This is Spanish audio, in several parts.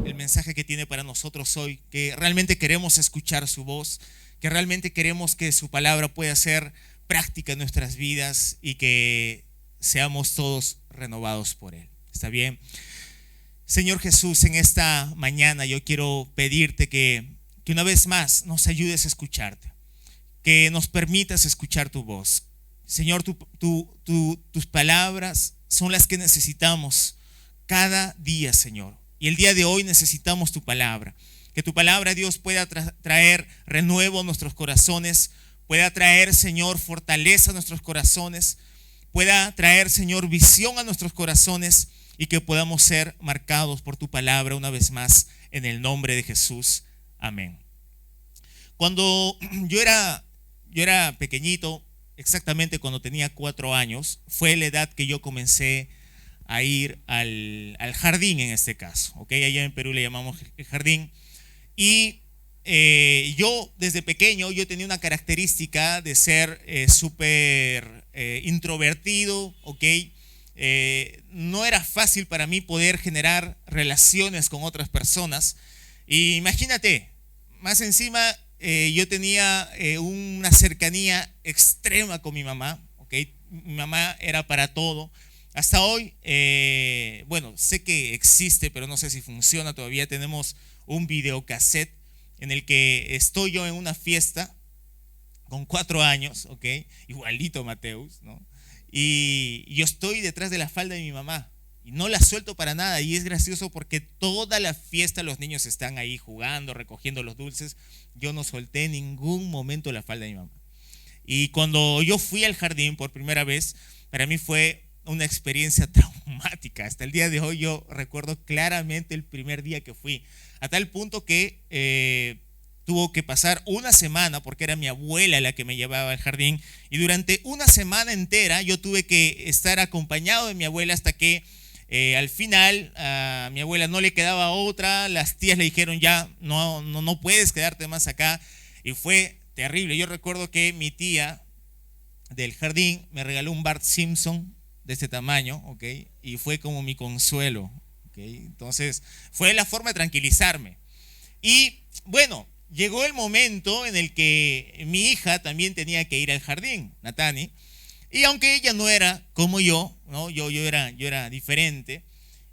El mensaje que tiene para nosotros hoy, que realmente queremos escuchar su voz, que realmente queremos que su palabra pueda ser práctica en nuestras vidas y que seamos todos renovados por él. ¿Está bien? Señor Jesús, en esta mañana yo quiero pedirte que una vez más nos ayudes a escucharte, que nos permitas escuchar tu voz. Señor, tus palabras son las que necesitamos cada día, Señor. Y el día de hoy necesitamos tu palabra. Que tu palabra, Dios, pueda traer renuevo a nuestros corazones, pueda traer, Señor, fortaleza a nuestros corazones, pueda traer, Señor, visión a nuestros corazones y que podamos ser marcados por tu palabra una vez más en el nombre de Jesús. Amén. Cuando yo era pequeñito, exactamente cuando tenía 4 años, fue la edad que yo comencé a ir al jardín en este caso, ¿ok? Allá en Perú le llamamos el jardín. Y yo desde pequeño yo tenía una característica de ser súper introvertido, ¿ok? No era fácil para mí poder generar relaciones con otras personas. Y imagínate, más encima yo tenía una cercanía extrema con mi mamá, ¿ok? Mi mamá era para todo. Hasta hoy, bueno, sé que existe, pero no sé si funciona. Todavía tenemos un videocassette en el que estoy yo en una fiesta con 4 años, ¿ok? Igualito Mateus, ¿no? Y yo estoy detrás de la falda de mi mamá y no la suelto para nada. Y es gracioso porque toda la fiesta los niños están ahí jugando, recogiendo los dulces. Yo no solté en ningún momento la falda de mi mamá. Y cuando yo fui al jardín por primera vez, para mí fue una experiencia traumática. Hasta el día de hoy yo recuerdo claramente el primer día que fui, a tal punto que tuvo que pasar una semana, porque era mi abuela la que me llevaba al jardín, y durante una semana entera yo tuve que estar acompañado de mi abuela hasta que al final a mi abuela no le quedaba otra. Las tías le dijeron ya no puedes quedarte más acá, y fue terrible. Yo recuerdo que mi tía del jardín me regaló un Bart Simpson de este tamaño, ¿ok? Y fue como mi consuelo, ¿ok? Entonces fue la forma de tranquilizarme. Y bueno, llegó el momento en el que mi hija también tenía que ir al jardín, Natani, y aunque ella no era como yo, ¿no? Yo era diferente,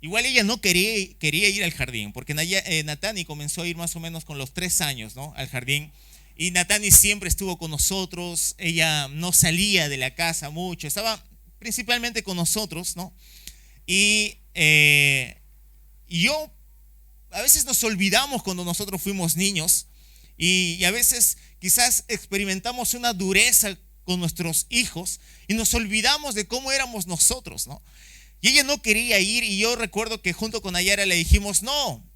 igual ella no quería ir al jardín, porque Natani comenzó a ir más o menos con los 3 años, ¿no? Al jardín. Y Natani siempre estuvo con nosotros. Ella no salía de la casa mucho, estaba principalmente con nosotros, ¿no? Y yo, a veces nos olvidamos cuando nosotros fuimos niños, y a veces quizás experimentamos una dureza con nuestros hijos y nos olvidamos de cómo éramos nosotros, ¿no? Y ella no quería ir, y yo recuerdo que junto con Ayara le dijimos, no,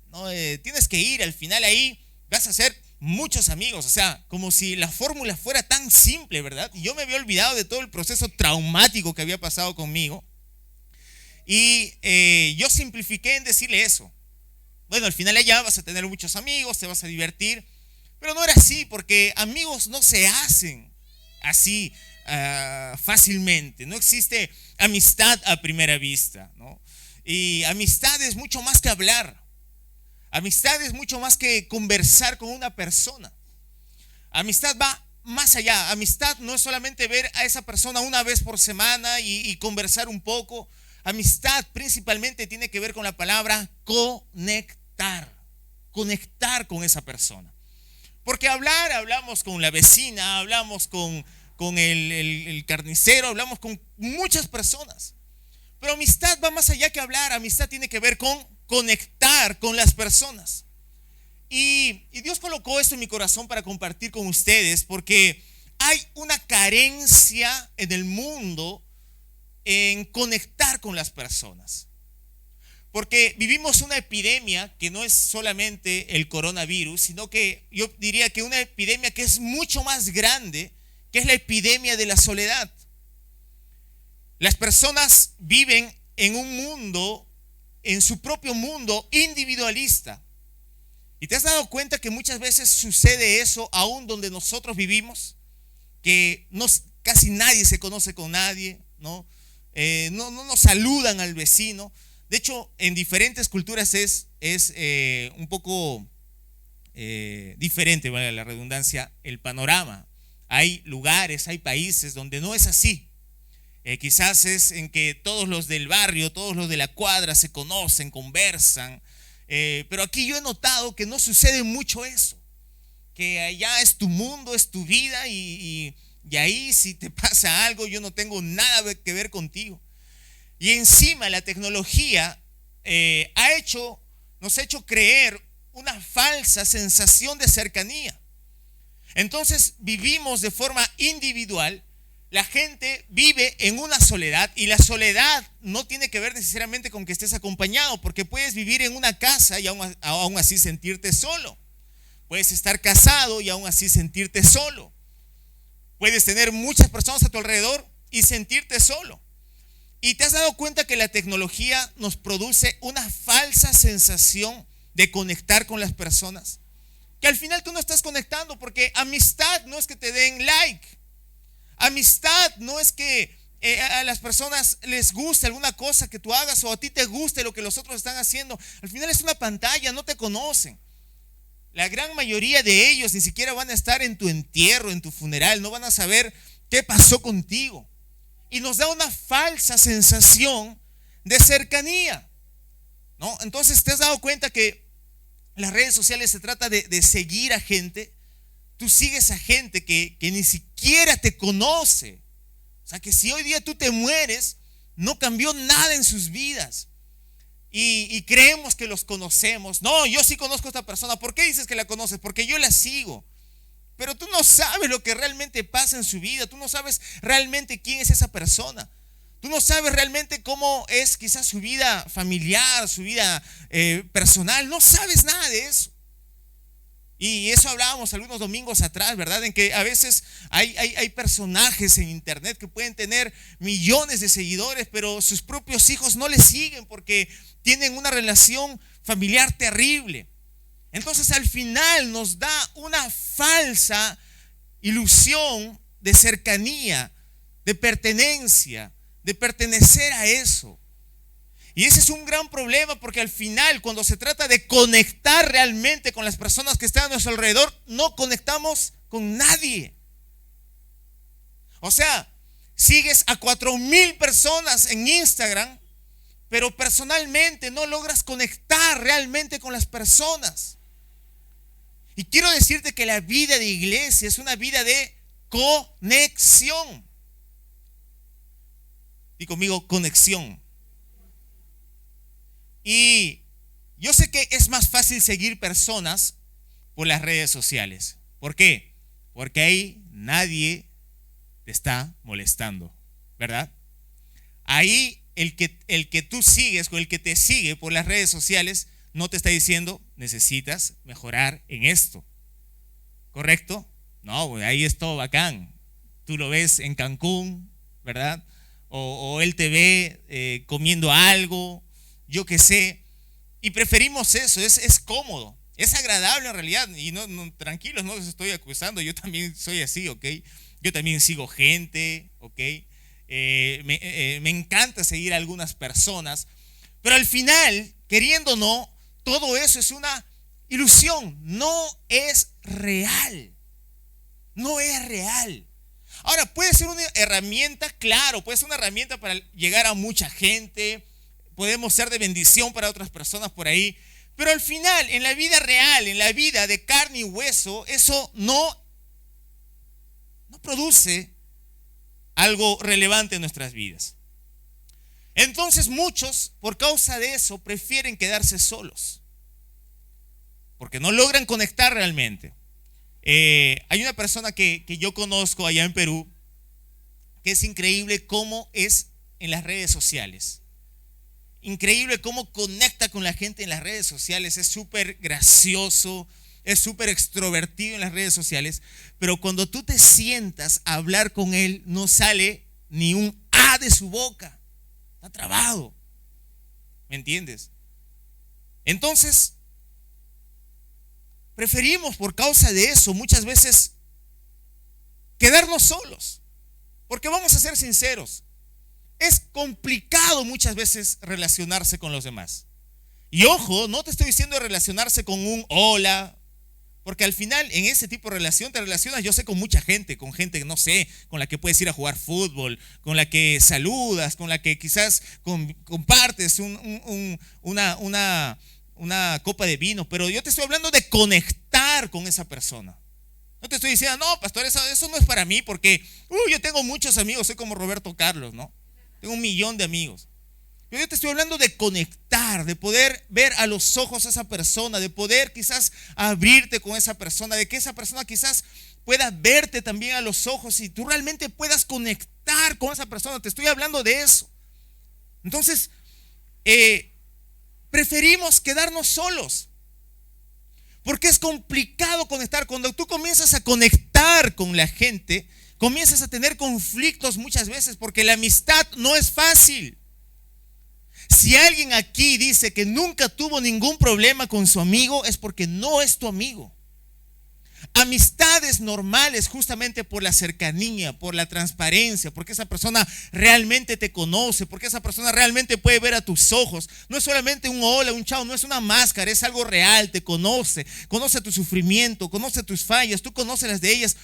tienes que ir, al final ahí vas a hacer muchos amigos. O sea, como si la fórmula fuera tan simple, ¿verdad? Y yo me había olvidado de todo el proceso traumático que había pasado conmigo, y yo simplifiqué en decirle eso. Bueno, al final allá vas a tener muchos amigos, te vas a divertir, pero no era así, porque amigos no se hacen así fácilmente. No existe amistad a primera vista, ¿no? Y amistad es mucho más que hablar. Amistad es mucho más que conversar con una persona. Amistad va más allá. Amistad no es solamente ver a esa persona una vez por semana y conversar un poco. Amistad principalmente tiene que ver con la palabra conectar. Conectar con esa persona. Porque hablamos con la vecina, hablamos con el carnicero, hablamos con muchas personas. Pero amistad va más allá que hablar. Amistad tiene que ver con conectar con las personas. Y Dios colocó esto en mi corazón para compartir con ustedes, porque hay una carencia en el mundo en conectar con las personas. Porque vivimos una epidemia que no es solamente el coronavirus, sino que yo diría que una epidemia que es mucho más grande, que es la epidemia de la soledad. Las personas viven en un mundo, en su propio mundo individualista. ¿Y te has dado cuenta que muchas veces sucede eso aún donde nosotros vivimos? Que casi nadie se conoce con nadie, ¿no? no nos saludan al vecino. De hecho, en diferentes culturas es un poco diferente, vale la redundancia, el panorama. Hay lugares, hay países donde no es así. Quizás es en que todos los del barrio, todos los de la cuadra se conocen, conversan, pero aquí yo he notado que no sucede mucho eso, que allá es tu mundo, es tu vida y ahí si te pasa algo yo no tengo nada que ver contigo. Y encima la tecnología nos ha hecho creer una falsa sensación de cercanía. Entonces vivimos de forma individual. La gente vive en una soledad y la soledad no tiene que ver necesariamente con que estés acompañado, porque puedes vivir en una casa y aún así sentirte solo. Puedes estar casado y aún así sentirte solo. Puedes tener muchas personas a tu alrededor y sentirte solo. Y te has dado cuenta que la tecnología nos produce una falsa sensación de conectar con las personas, que al final tú no estás conectando, porque amistad no es que te den like. Amistad no es que a las personas les guste alguna cosa que tú hagas o a ti te guste lo que los otros están haciendo. Al final es una pantalla, no te conocen. La gran mayoría de ellos ni siquiera van a estar en tu entierro, en tu funeral, no van a saber qué pasó contigo. Y nos da una falsa sensación de cercanía, ¿no? Entonces te has dado cuenta que las redes sociales se trata de seguir a gente. Tú sigues a gente que ni siquiera te conoce. O sea, que si hoy día tú te mueres, no cambió nada en sus vidas. Y creemos que los conocemos. No, yo sí conozco a esta persona. ¿Por qué dices que la conoces? Porque yo la sigo. Pero tú no sabes lo que realmente pasa en su vida. Tú no sabes realmente quién es esa persona. Tú no sabes realmente cómo es quizás su vida familiar, su vida personal. No sabes nada de eso. Y eso hablábamos algunos domingos atrás, ¿verdad? En que a veces hay personajes en internet que pueden tener millones de seguidores, pero sus propios hijos no les siguen porque tienen una relación familiar terrible. Entonces al final nos da una falsa ilusión de cercanía, de pertenencia, de pertenecer a eso. Y ese es un gran problema, porque al final, cuando se trata de conectar realmente con las personas que están a nuestro alrededor, no conectamos con nadie. O sea, sigues a 4,000 personas en Instagram, pero personalmente no logras conectar realmente con las personas. Y quiero decirte que la vida de iglesia es una vida de conexión. Di conmigo, conexión. Y yo sé que es más fácil seguir personas por las redes sociales. ¿Por qué? Porque ahí nadie te está molestando, ¿verdad? Ahí el que tú sigues o el que te sigue por las redes sociales no te está diciendo necesitas mejorar en esto, ¿correcto? No, ahí es todo bacán. Tú lo ves en Cancún, ¿verdad? O él te ve comiendo algo, yo qué sé, y preferimos eso. Es cómodo, es agradable en realidad. Y no, tranquilos, no les estoy acusando, yo también soy así, ¿ok? Yo también sigo gente, ¿ok? Me encanta seguir a algunas personas, pero al final, queriendo o no, todo eso es una ilusión, no es real. No es real. Ahora, puede ser una herramienta, claro, puede ser una herramienta para llegar a mucha gente. Podemos ser de bendición para otras personas por ahí. Pero al final, en la vida real, en la vida de carne y hueso, eso no produce algo relevante en nuestras vidas. Entonces muchos, por causa de eso, prefieren quedarse solos, porque no logran conectar realmente. Hay una persona que yo conozco allá en Perú, que es increíble cómo es en las redes sociales. Increíble cómo conecta con la gente en las redes sociales. Es súper gracioso, es súper extrovertido en las redes sociales, pero cuando tú te sientas a hablar con él, no sale ni un A de su boca. Está trabado. ¿Me entiendes? Entonces, preferimos por causa de eso muchas veces quedarnos solos. Porque vamos a ser sinceros, es complicado muchas veces relacionarse con los demás. Y ojo, no te estoy diciendo de relacionarse con un hola, porque al final en ese tipo de relación te relacionas, yo sé, con mucha gente, con gente, no sé, con la que puedes ir a jugar fútbol, con la que saludas, con la que quizás compartes una copa de vino, pero yo te estoy hablando de conectar con esa persona. No te estoy diciendo, no, pastor, eso no es para mí, porque yo tengo muchos amigos, soy como Roberto Carlos, ¿no? Tengo 1,000,000 de amigos. Pero yo te estoy hablando de conectar, de poder ver a los ojos a esa persona, de poder quizás abrirte con esa persona, de que esa persona quizás pueda verte también a los ojos y tú realmente puedas conectar con esa persona. Te estoy hablando de eso. Entonces, preferimos quedarnos solos, porque es complicado conectar. Cuando tú comienzas a conectar con la gente, comienzas a tener conflictos muchas veces, porque la amistad no es fácil. Si alguien aquí dice que nunca tuvo ningún problema con su amigo, es porque no es tu amigo. Amistades normales, justamente por la cercanía, por la transparencia, porque esa persona realmente te conoce, porque esa persona realmente puede ver a tus ojos. No es solamente un hola, un chao, no es una máscara, es algo real, te conoce tu sufrimiento, conoce tus fallas, tú conoces las de ellas.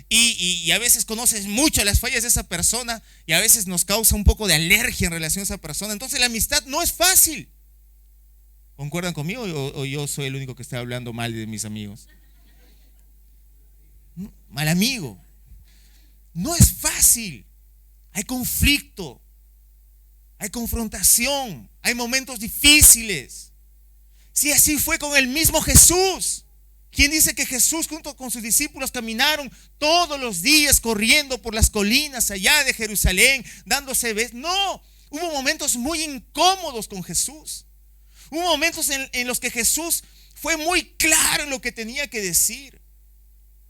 Y a veces conoces mucho las fallas de esa persona y a veces nos causa un poco de alergia en relación a esa persona. Entonces la amistad no es fácil. ¿Concuerdan conmigo o yo soy el único que está hablando mal de mis amigos? Mal amigo. No es fácil. Hay conflicto, hay confrontación, hay momentos difíciles. Si así fue con el mismo Jesús. ¿Quién dice que Jesús junto con sus discípulos caminaron todos los días corriendo por las colinas allá de Jerusalén, dándose besos? No, hubo momentos muy incómodos con Jesús. Hubo momentos en los que Jesús fue muy claro en lo que tenía que decir.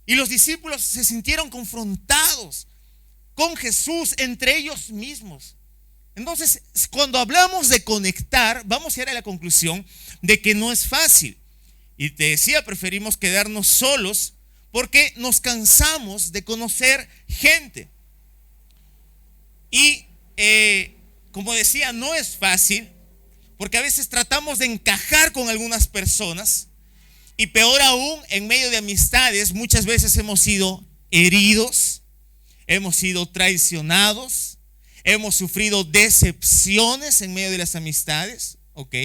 Y los discípulos se sintieron confrontados con Jesús entre ellos mismos. Entonces, cuando hablamos de conectar, vamos a llegar a la conclusión de que no es fácil. Y te decía, preferimos quedarnos solos porque nos cansamos de conocer gente. Y como decía, no es fácil porque a veces tratamos de encajar con algunas personas y peor aún, en medio de amistades, muchas veces hemos sido heridos, hemos sido traicionados, hemos sufrido decepciones en medio de las amistades, ¿ok?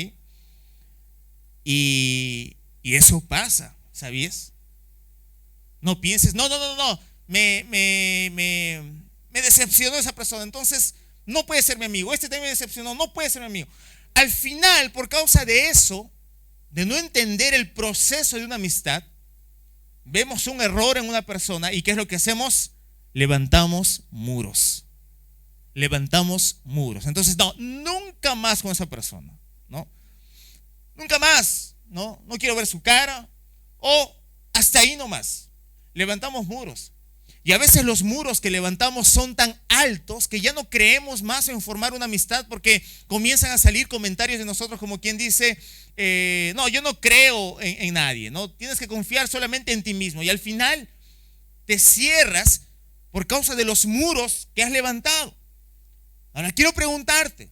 Y eso pasa, ¿sabías? No pienses, no, me decepcionó esa persona, entonces no puede ser mi amigo. Este también me decepcionó, no puede ser mi amigo. Al final, por causa de eso, de no entender el proceso de una amistad, vemos un error en una persona y ¿qué es lo que hacemos? Levantamos muros. Levantamos muros. Entonces, no, nunca más con esa persona, ¿no? Nunca más. No quiero ver su cara, o hasta ahí nomás. Levantamos muros. Y a veces los muros que levantamos son tan altos que ya no creemos más en formar una amistad, porque comienzan a salir comentarios de nosotros como quien dice, no, yo no creo en nadie, ¿no? Tienes que confiar solamente en ti mismo. Y al final te cierras por causa de los muros que has levantado. Ahora quiero preguntarte,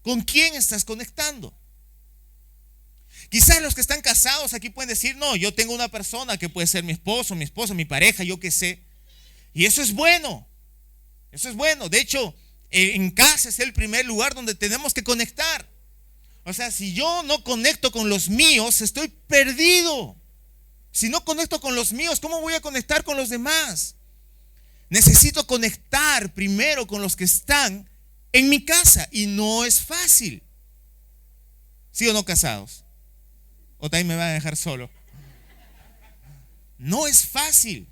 ¿con quién estás conectando? Quizás los que están casados aquí pueden decir, no, yo tengo una persona que puede ser mi esposo, mi esposa, mi pareja, yo qué sé. Y eso es bueno. Eso es bueno. De hecho, en casa es el primer lugar donde tenemos que conectar. O sea, si yo no conecto con los míos, estoy perdido. Si no conecto con los míos, ¿cómo voy a conectar con los demás? Necesito conectar primero con los que están en mi casa y no es fácil. ¿Sí o no, casados? ¿O también me van a dejar solo? No es fácil.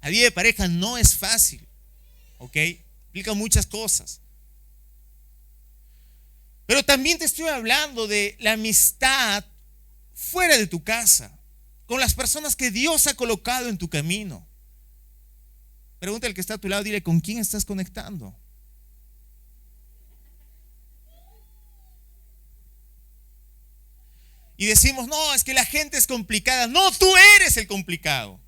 La vida de pareja no es fácil, ¿ok? Implica muchas cosas. Pero también te estoy hablando de la amistad fuera de tu casa, con las personas que Dios ha colocado en tu camino. Pregúntale al que está a tu lado, dile, ¿con quién estás conectando? Y decimos, no, es que la gente es complicada. No, tú eres el complicado.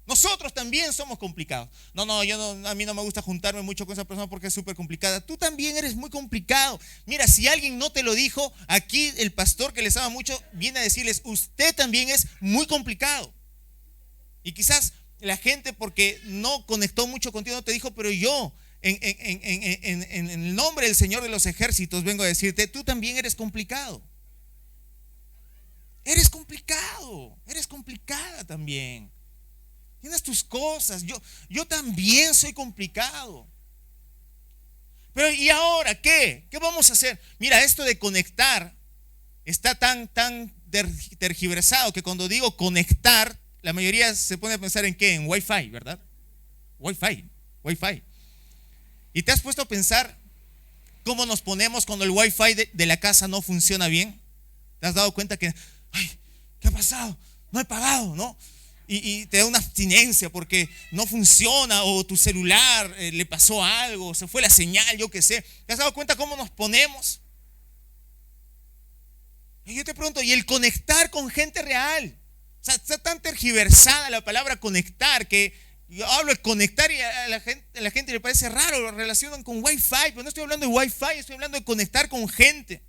Nosotros también somos complicados. No, a mí no me gusta juntarme mucho con esa persona porque es súper complicada. Tú también eres muy complicado. Mira, si alguien no te lo dijo, aquí el pastor que les ama mucho viene a decirles, usted también es muy complicado. Y quizás la gente porque no conectó mucho contigo no te dijo, pero yo en el nombre del Señor de los ejércitos vengo a decirte, tú también eres complicado. Eres complicado, eres complicada también. Tienes tus cosas, yo también soy complicado. Pero ¿y ahora qué? ¿Qué vamos a hacer? Mira, esto de conectar está tan tergiversado que cuando digo conectar, la mayoría se pone a pensar en ¿qué? En Wi-Fi, ¿verdad? Wi-Fi. ¿Y te has puesto a pensar cómo nos ponemos cuando el Wi-Fi de la casa no funciona bien? ¿Te has dado cuenta que, ay, ¿qué ha pasado? No he pagado, ¿no? Y te da una abstinencia porque no funciona o tu celular le pasó algo, se fue la señal, yo qué sé. ¿Te has dado cuenta cómo nos ponemos? Y yo te pregunto, ¿y el conectar con gente real? O sea, está tan tergiversada la palabra conectar que yo hablo de conectar y a la gente le parece raro, lo relacionan con Wi-Fi, pero no estoy hablando de Wi-Fi, estoy hablando de conectar con gente.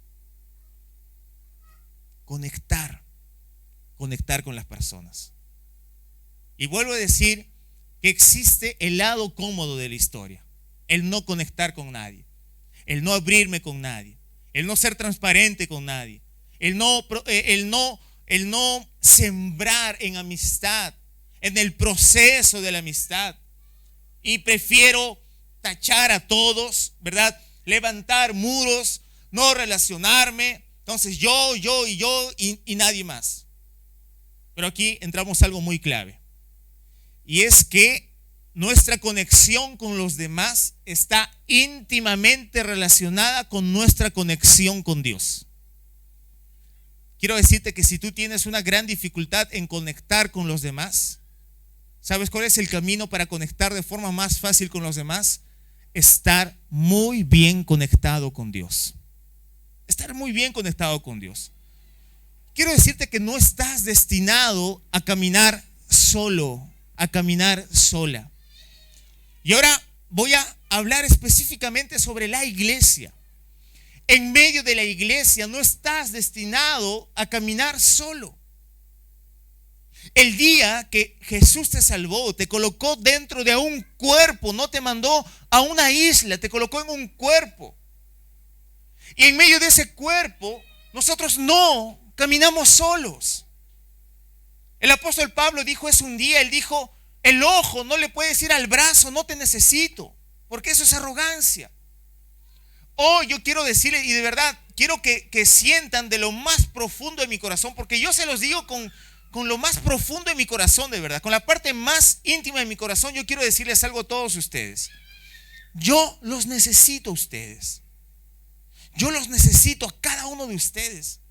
Conectar con las personas. Y vuelvo a decir que existe el lado cómodo de la historia, el no conectar con nadie, el no abrirme con nadie, el no ser transparente con nadie, el no sembrar en amistad, en el proceso de la amistad. Y prefiero tachar a todos, ¿verdad? Levantar muros, no relacionarme. Entonces yo y nadie más. Pero aquí entramos a algo muy clave. Y es que nuestra conexión con los demás está íntimamente relacionada con nuestra conexión con Dios. Quiero decirte que si tú tienes una gran dificultad en conectar con los demás, ¿sabes cuál es el camino para conectar de forma más fácil con los demás? Estar muy bien conectado con Dios. Estar muy bien conectado con Dios. Quiero decirte que no estás destinado a caminar solo, a caminar sola. Y ahora voy a hablar específicamente sobre la iglesia. En medio de la iglesia no estás destinado a caminar solo. El día que Jesús te salvó, te colocó dentro de un cuerpo, no te mandó a una isla, te colocó en un cuerpo. Y en medio de ese cuerpo, nosotros no caminamos solos. El apóstol Pablo dijo eso un día, él dijo, el ojo no le puede decir al brazo, no te necesito, porque eso es arrogancia. Hoy yo quiero decirles, y de verdad, quiero que sientan de lo más profundo de mi corazón, porque yo se los digo con lo más profundo de mi corazón, de verdad, con la parte más íntima de mi corazón, yo quiero decirles algo a todos ustedes. Yo los necesito a ustedes. Yo los necesito a cada uno de ustedes.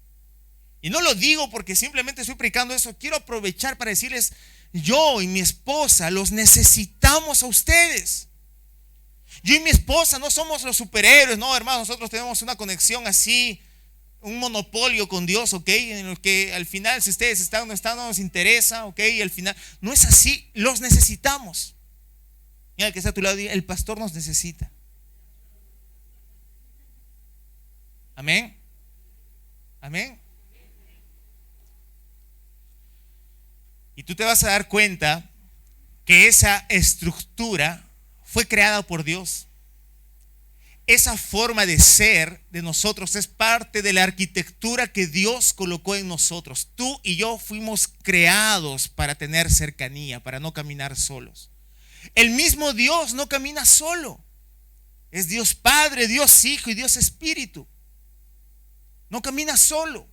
Y no lo digo porque simplemente estoy predicando eso. Quiero aprovechar para decirles, yo y mi esposa los necesitamos a ustedes. Yo y mi esposa no somos los superhéroes, no, hermanos, nosotros tenemos una conexión así, un monopolio con Dios, ¿ok? En el que al final, si ustedes están o no están, no nos interesa, ¿ok? Y al final, no es así, los necesitamos. Mira, el que está a tu lado, el pastor nos necesita. Amén. Amén. Y tú te vas a dar cuenta que esa estructura fue creada por Dios. Esa forma de ser de nosotros es parte de la arquitectura que Dios colocó en nosotros. Tú y yo fuimos creados para tener cercanía, para no caminar solos. El mismo Dios no camina solo. Es Dios Padre, Dios Hijo y Dios Espíritu. No camina solo.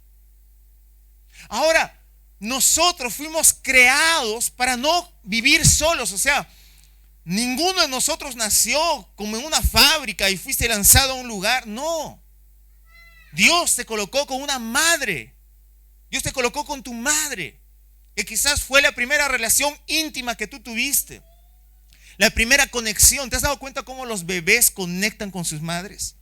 Ahora, nosotros fuimos creados para no vivir solos. O sea, ninguno de nosotros nació como en una fábrica y fuiste lanzado a un lugar. No. Dios te colocó con una madre. Dios te colocó con tu madre, que quizás fue la primera relación íntima que tú tuviste. La primera conexión. ¿Te has dado cuenta cómo los bebés conectan con sus madres?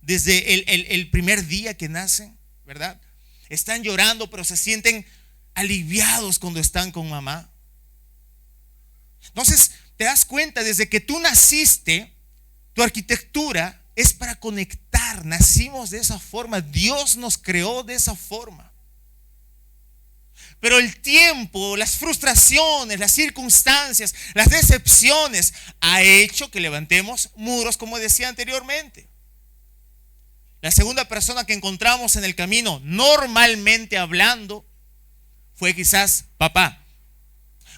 Desde el primer día que nacen, ¿verdad? Están llorando, pero se sienten aliviados cuando están con mamá. Entonces, te das cuenta, desde que tú naciste, tu arquitectura es para conectar. Nacimos de esa forma. Dios nos creó de esa forma. Pero el tiempo, las frustraciones, las circunstancias, las decepciones ha hecho que levantemos muros, como decía anteriormente. La segunda persona que encontramos en el camino, normalmente hablando, fue quizás papá.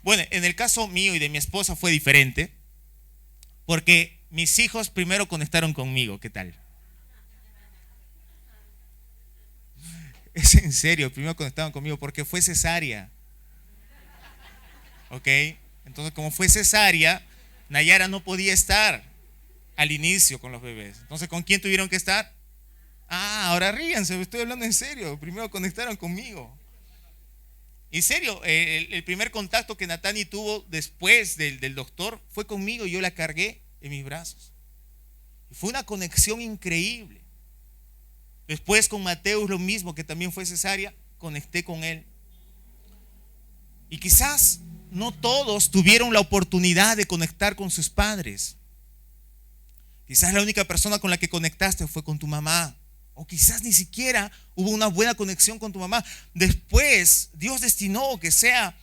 Bueno, en el caso mío y de mi esposa fue diferente, porque mis hijos primero conectaron conmigo. ¿Qué tal? Es en serio, primero conectaron conmigo porque fue cesárea. ¿Ok? Entonces, como fue cesárea, Nayara no podía estar al inicio con los bebés. Entonces, ¿con quién tuvieron que estar? Ahora ríanse, estoy hablando en serio. Primero conectaron conmigo. En serio, el primer contacto que Natani tuvo después del doctor fue conmigo. Yo la cargué en mis brazos. Y fue una conexión increíble. Después con Mateus lo mismo, que también fue cesárea, conecté con él. Y quizás no todos tuvieron la oportunidad de conectar con sus padres. Quizás la única persona con la que conectaste fue con tu mamá. O quizás ni siquiera hubo una buena conexión con tu mamá. Después Dios destinó que sea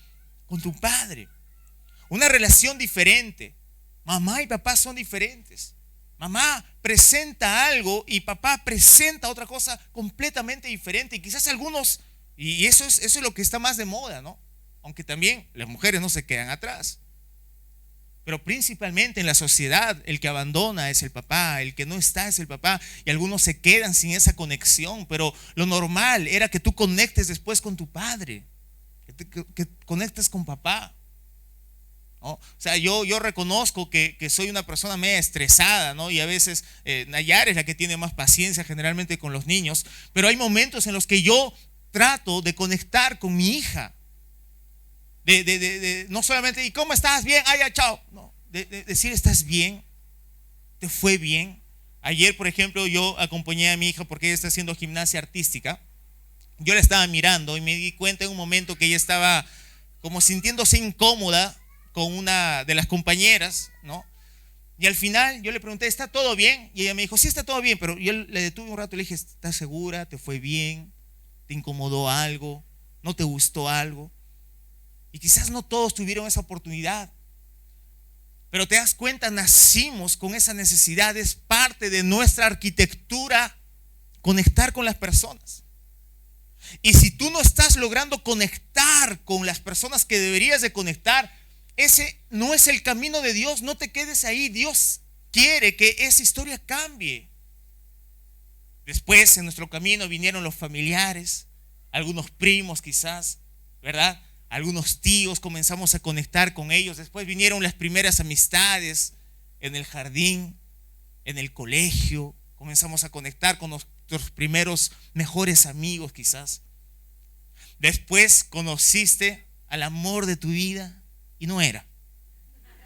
con tu padre. Una relación diferente. Mamá y papá son diferentes. Mamá presenta algo y papá presenta otra cosa completamente diferente. Y quizás algunos, y eso es lo que está más de moda, ¿no? Aunque también las mujeres no se quedan atrás. Pero principalmente en la sociedad, el que abandona es el papá, el que no está es el papá, y algunos se quedan sin esa conexión. Pero lo normal era que tú conectes después con tu padre, que conectes con papá, ¿no? O sea, yo reconozco que soy una persona media estresada, ¿no? Y a veces Nayara es la que tiene más paciencia generalmente con los niños, pero hay momentos en los que yo trato de conectar con mi hija. No solamente, ¿y cómo estás? Bien, ya, chao. No, de decir, ¿estás bien? ¿Te fue bien? Ayer, por ejemplo, yo acompañé a mi hija porque ella está haciendo gimnasia artística. Yo la estaba mirando y me di cuenta en un momento que ella estaba como sintiéndose incómoda con una de las compañeras, ¿no? Y al final yo le pregunté, ¿está todo bien? Y ella me dijo, sí, está todo bien. Pero yo le detuve un rato y le dije, ¿estás segura? ¿Te fue bien? ¿Te incomodó algo? ¿No te gustó algo? Y quizás no todos tuvieron esa oportunidad. Pero te das cuenta, nacimos con esa necesidad, es parte de nuestra arquitectura conectar con las personas. Y si tú no estás logrando conectar con las personas que deberías de conectar, ese no es el camino de Dios. No te quedes ahí. Dios quiere que esa historia cambie. Después en nuestro camino vinieron los familiares, algunos primos quizás, ¿verdad? Algunos tíos, comenzamos a conectar con ellos. Después vinieron las primeras amistades en el jardín, en el colegio. Comenzamos a conectar con nuestros primeros mejores amigos quizás. Después conociste al amor de tu vida y no era.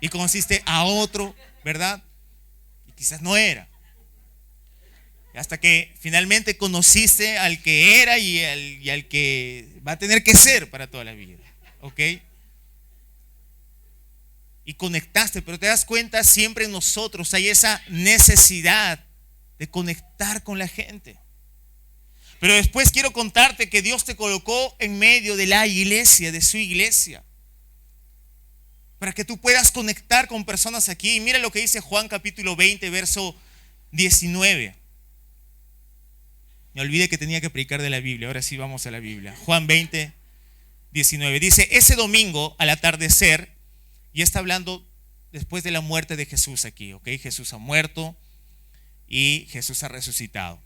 Y conociste a otro, ¿verdad? Y quizás no era. Hasta que finalmente conociste al que era y al que va a tener que ser para toda la vida. ¿Ok? Y conectaste, pero te das cuenta, siempre en nosotros hay esa necesidad de conectar con la gente. Pero después quiero contarte que Dios te colocó en medio de la iglesia, de su iglesia, para que tú puedas conectar con personas aquí. Y mira lo que dice Juan capítulo 20, verso 19. Me olvidé que tenía que predicar de la Biblia, ahora sí vamos a la Biblia. Juan 20, 19. Dice, ese domingo al atardecer, y está hablando después de la muerte de Jesús aquí, ¿ok? Jesús ha muerto y Jesús ha resucitado.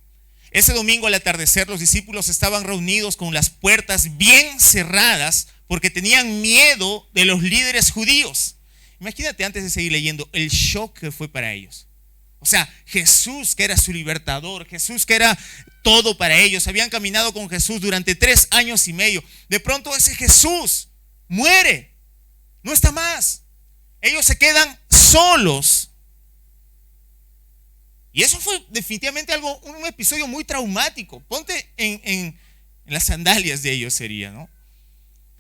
Ese domingo al atardecer los discípulos estaban reunidos con las puertas bien cerradas porque tenían miedo de los líderes judíos. Imagínate, antes de seguir leyendo, el shock que fue para ellos. O sea, Jesús, que era su libertador, Jesús que era todo para ellos, habían caminado con Jesús durante 3 años y medio. De pronto ese Jesús muere, no está más. Ellos se quedan solos. Y eso fue definitivamente un episodio muy traumático. Ponte en las sandalias de ellos sería, ¿no?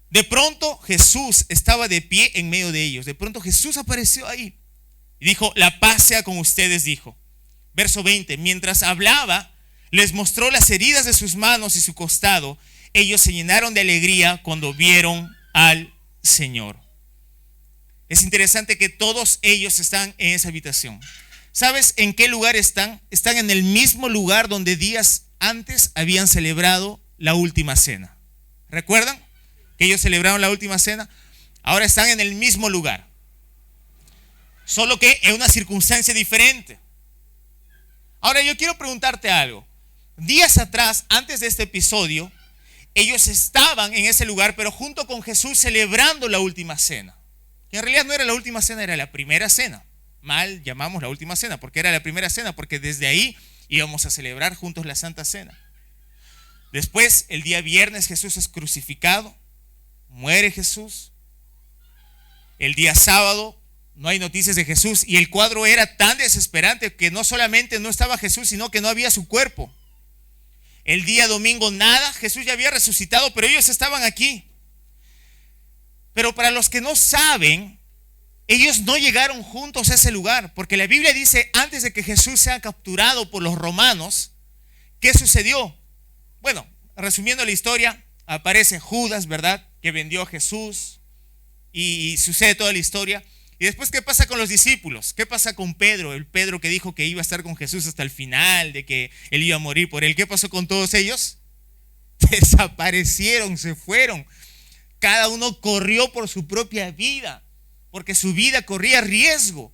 De pronto Jesús estaba de pie en medio de ellos. De pronto Jesús apareció ahí y dijo: la paz sea con ustedes, dijo. Verso 20, mientras hablaba, les mostró las heridas de sus manos y su costado. Ellos se llenaron de alegría cuando vieron al Señor. Es interesante que todos ellos están en esa habitación. ¿Sabes en qué lugar están? Están en el mismo lugar donde días antes habían celebrado la última cena. ¿Recuerdan que ellos celebraron la última cena? Ahora están en el mismo lugar, solo que en una circunstancia diferente. Ahora yo quiero preguntarte algo. Días atrás, antes de este episodio, ellos estaban en ese lugar, pero junto con Jesús celebrando la última cena. Que en realidad no era la última cena, era la primera cena. Mal llamamos la última cena, porque era la primera cena, porque desde ahí íbamos a celebrar juntos la Santa Cena. Después, el día viernes, Jesús es crucificado, muere Jesús. El día sábado no hay noticias de Jesús y el cuadro era tan desesperante que no solamente no estaba Jesús, sino que no había su cuerpo. El día domingo nada, Jesús ya había resucitado, pero ellos estaban aquí. Pero para los que no saben, ellos no llegaron juntos a ese lugar, porque la Biblia dice, antes de que Jesús sea capturado por los romanos, ¿qué sucedió? Bueno, resumiendo la historia, aparece Judas, ¿verdad?, que vendió a Jesús y sucede toda la historia. Y después, ¿qué pasa con los discípulos? ¿Qué pasa con Pedro? El Pedro que dijo que iba a estar con Jesús hasta el final, de que él iba a morir por él. ¿Qué pasó con todos ellos? Desaparecieron, se fueron. Cada uno corrió por su propia vida, porque su vida corría riesgo. O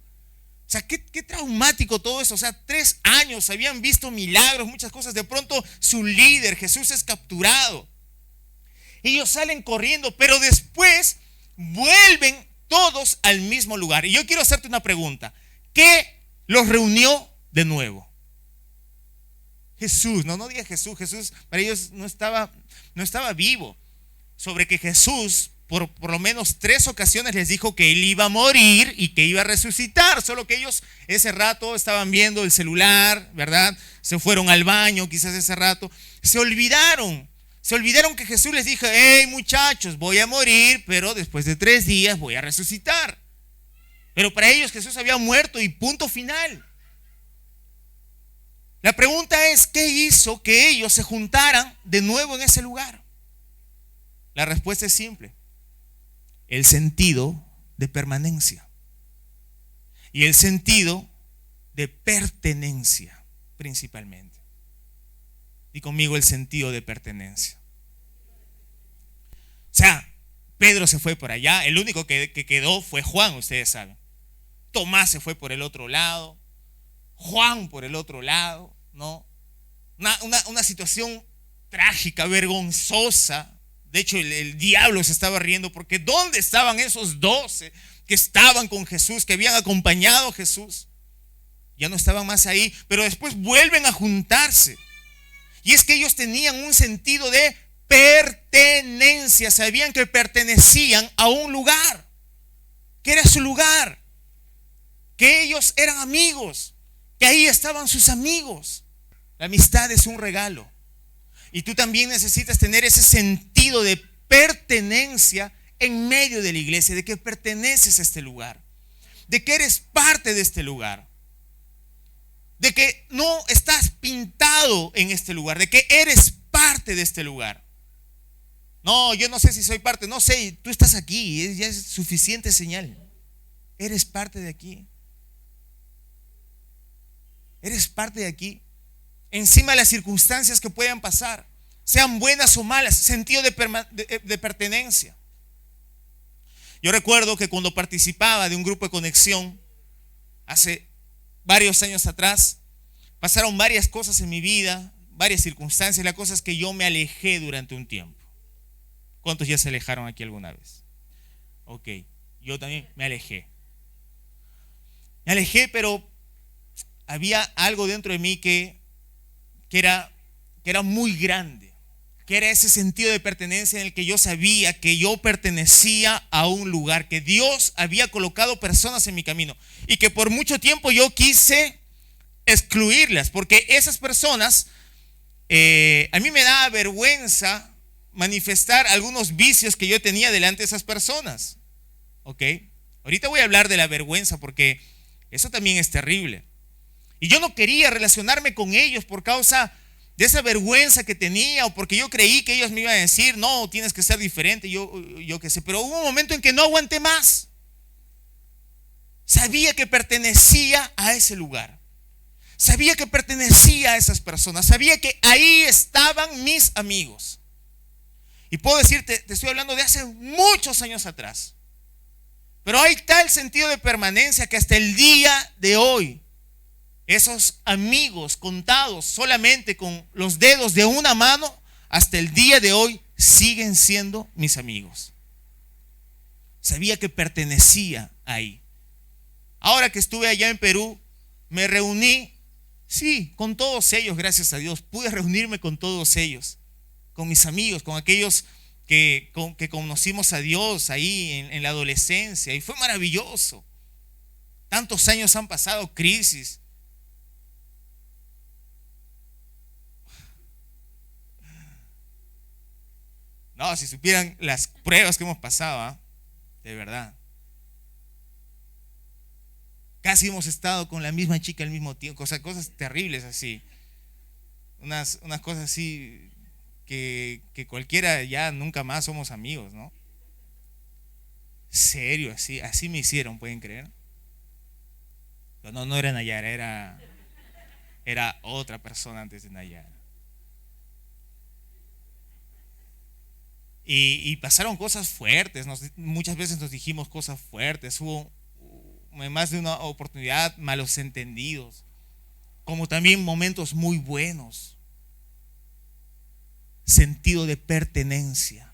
sea, qué traumático todo eso. O sea, 3 años, habían visto milagros, muchas cosas. De pronto su líder, Jesús, es capturado. Ellos salen corriendo, pero después vuelven todos al mismo lugar. Y yo quiero hacerte una pregunta. ¿Qué los reunió de nuevo? Jesús, no diga Jesús. Jesús para ellos no estaba vivo. Sobre que Jesús por lo menos 3 ocasiones les dijo que él iba a morir y que iba a resucitar. Solo que ellos ese rato estaban viendo el celular, ¿verdad? Se fueron al baño quizás ese rato. Se olvidaron que Jesús les dijo: hey muchachos, voy a morir, pero después de 3 días voy a resucitar. Pero para ellos Jesús había muerto y punto final. La pregunta es, ¿qué hizo que ellos se juntaran de nuevo en ese lugar? La respuesta es simple: el sentido de permanencia y el sentido de pertenencia principalmente. Y conmigo, el sentido de pertenencia. O sea, Pedro se fue por allá, el único que quedó fue Juan, ustedes saben. Tomás se fue por el otro lado, Juan por el otro lado, ¿no? Una situación trágica, vergonzosa. De hecho, el diablo se estaba riendo, porque ¿dónde estaban esos 12 que estaban con Jesús, que habían acompañado a Jesús? Ya no estaban más ahí, pero después vuelven a juntarse. Y es que ellos tenían un sentido de pertenencia, sabían que pertenecían a un lugar, que era su lugar, que ellos eran amigos, que ahí estaban sus amigos. La amistad es un regalo. Y tú también necesitas tener ese sentido de pertenencia en medio de la iglesia, de que perteneces a este lugar, de que eres parte de este lugar, de que no estás pintado en este lugar, de que eres parte de este lugar. No, yo no sé si soy parte, no sé, tú estás aquí, ya es suficiente señal. Eres parte de aquí. Eres parte de aquí. Encima de las circunstancias que puedan pasar, sean buenas o malas, sentido de pertenencia. Yo recuerdo que cuando participaba de un grupo de conexión hace varios años atrás, pasaron varias cosas en mi vida, varias circunstancias. La cosa es que yo me alejé durante un tiempo. ¿Cuántos ya se alejaron aquí alguna vez? Ok, yo también me alejé. Me alejé, pero había algo dentro de mí que era muy grande, que era ese sentido de pertenencia en el que yo sabía que yo pertenecía a un lugar, que Dios había colocado personas en mi camino y que por mucho tiempo yo quise excluirlas, porque esas personas a mí me daba vergüenza manifestar algunos vicios que yo tenía delante de esas personas. ¿Ok? Ahorita voy a hablar de la vergüenza porque eso también es terrible. Y yo no quería relacionarme con ellos por causa de esa vergüenza que tenía o porque yo creí que ellos me iban a decir, no, tienes que ser diferente, yo qué sé. Pero hubo un momento en que no aguanté más. Sabía que pertenecía a ese lugar. Sabía que pertenecía a esas personas. Sabía que ahí estaban mis amigos. Y puedo decirte, te estoy hablando de hace muchos años atrás. Pero hay tal sentido de permanencia que hasta el día de hoy, esos amigos contados solamente con los dedos de una mano, hasta el día de hoy siguen siendo mis amigos. Sabía que pertenecía ahí. Ahora que estuve allá en Perú, me reuní, sí, con todos ellos, gracias a Dios. Pude reunirme con todos ellos, con mis amigos, con aquellos que conocimos a Dios ahí en la adolescencia. Y fue maravilloso. Tantos años han pasado, crisis. No, si supieran las pruebas que hemos pasado, ¿eh? De verdad. Casi hemos estado con la misma chica al mismo tiempo, cosas terribles así. Unas cosas así que cualquiera ya nunca más somos amigos, ¿no? Serio, así me hicieron, ¿pueden creer? No era Nayara, era otra persona antes de Nayara. Y pasaron cosas fuertes, muchas veces nos dijimos cosas fuertes, hubo más de una oportunidad, malos entendidos, como también momentos muy buenos, sentido de pertenencia,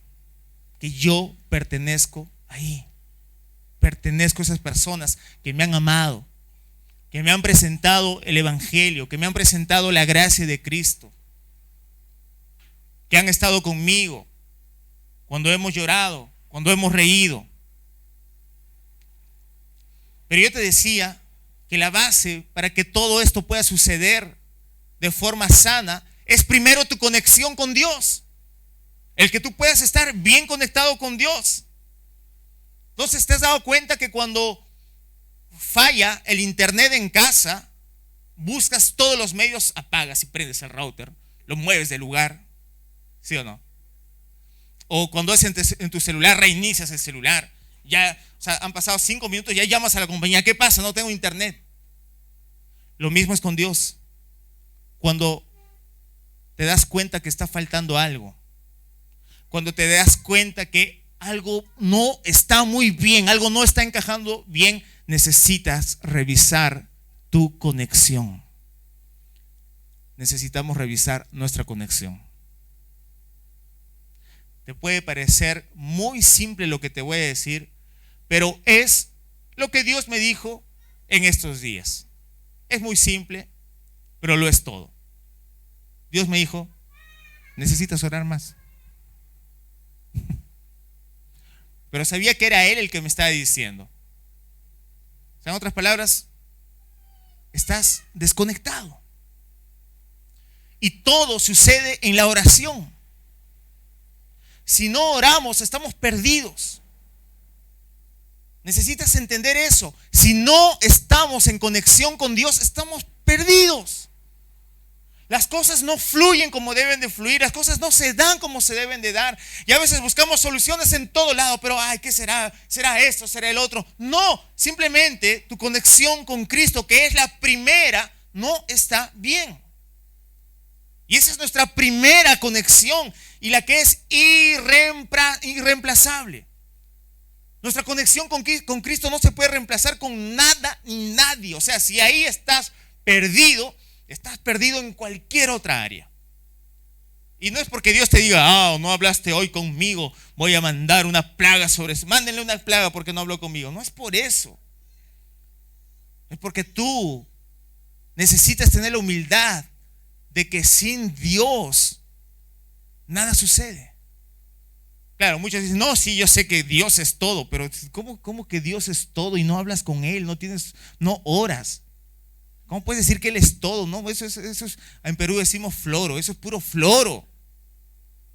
que yo pertenezco ahí, pertenezco a esas personas que me han amado, que me han presentado el Evangelio, que me han presentado la gracia de Cristo, que han estado conmigo cuando hemos llorado, cuando hemos reído. Pero yo te decía que la base para que todo esto pueda suceder de forma sana es primero tu conexión con Dios. El que tú puedas estar bien conectado con Dios. Entonces, ¿te has dado cuenta que cuando falla el internet en casa, buscas todos los medios, apagas y prendes el router, lo mueves del lugar? ¿Sí o no? O cuando es en tu celular, reinicias el celular. Ya, o sea, han pasado 5 minutos, ya llamas a la compañía. ¿Qué pasa? No tengo internet. Lo mismo es con Dios. Cuando te das cuenta que está faltando algo, cuando te das cuenta que algo no está muy bien, algo no está encajando bien, necesitas revisar tu conexión. Necesitamos revisar nuestra conexión. Te puede parecer muy simple lo que te voy a decir, pero es lo que Dios me dijo en estos días. Es muy simple, pero lo es todo. Dios me dijo, necesitas orar más. Pero sabía que era Él el que me estaba diciendo. O sea, en otras palabras, estás desconectado. Y todo sucede en la oración. Si no oramos, estamos perdidos. Necesitas entender eso. Si no estamos en conexión con Dios, estamos perdidos. Las cosas no fluyen como deben de fluir. Las cosas no se dan como se deben de dar. Y a veces buscamos soluciones en todo lado. Pero, ¿qué será? ¿Será esto? ¿Será el otro? No, simplemente tu conexión con Cristo, que es la primera, no está bien. Y esa es nuestra primera conexión y la que es irreemplazable. Nuestra conexión con Cristo no se puede reemplazar con nada ni nadie. O sea, si ahí estás perdido en cualquier otra área. Y no es porque Dios te diga, no hablaste hoy conmigo, voy a mandar una plaga sobre eso. Mándenle una plaga porque no habló conmigo. No es por eso. Es porque tú necesitas tener la humildad de que sin Dios nada sucede. Claro, muchos dicen, no, sí, yo sé que Dios es todo, pero ¿cómo que Dios es todo y no hablas con Él, no oras? ¿Cómo puedes decir que Él es todo? No, eso es, en Perú decimos floro, eso es puro floro.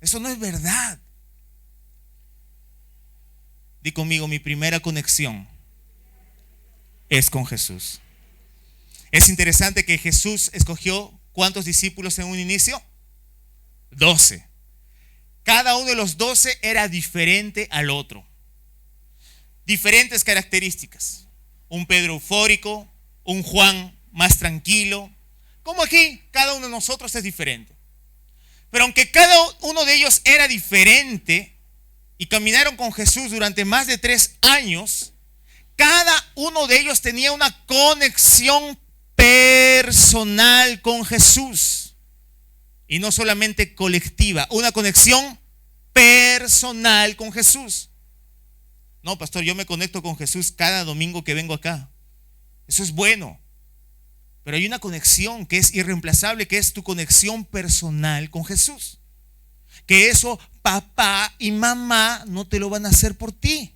Eso no es verdad. Di conmigo, mi primera conexión es con Jesús. Es interesante que Jesús escogió ¿cuántos discípulos en un inicio? 12. Cada uno de los 12 era diferente al otro. Diferentes características. Un Pedro eufórico, un Juan más tranquilo. Como aquí, cada uno de nosotros es diferente. Pero aunque cada uno de ellos era diferente y caminaron con Jesús durante más de 3 años, cada uno de ellos tenía una conexión personal con Jesús. Y no solamente colectiva, una conexión personal con Jesús. No, pastor, yo me conecto con Jesús cada domingo que vengo acá. Eso es bueno. Pero hay una conexión que es irreemplazable, que es tu conexión personal con Jesús. Que eso papá y mamá no te lo van a hacer por ti.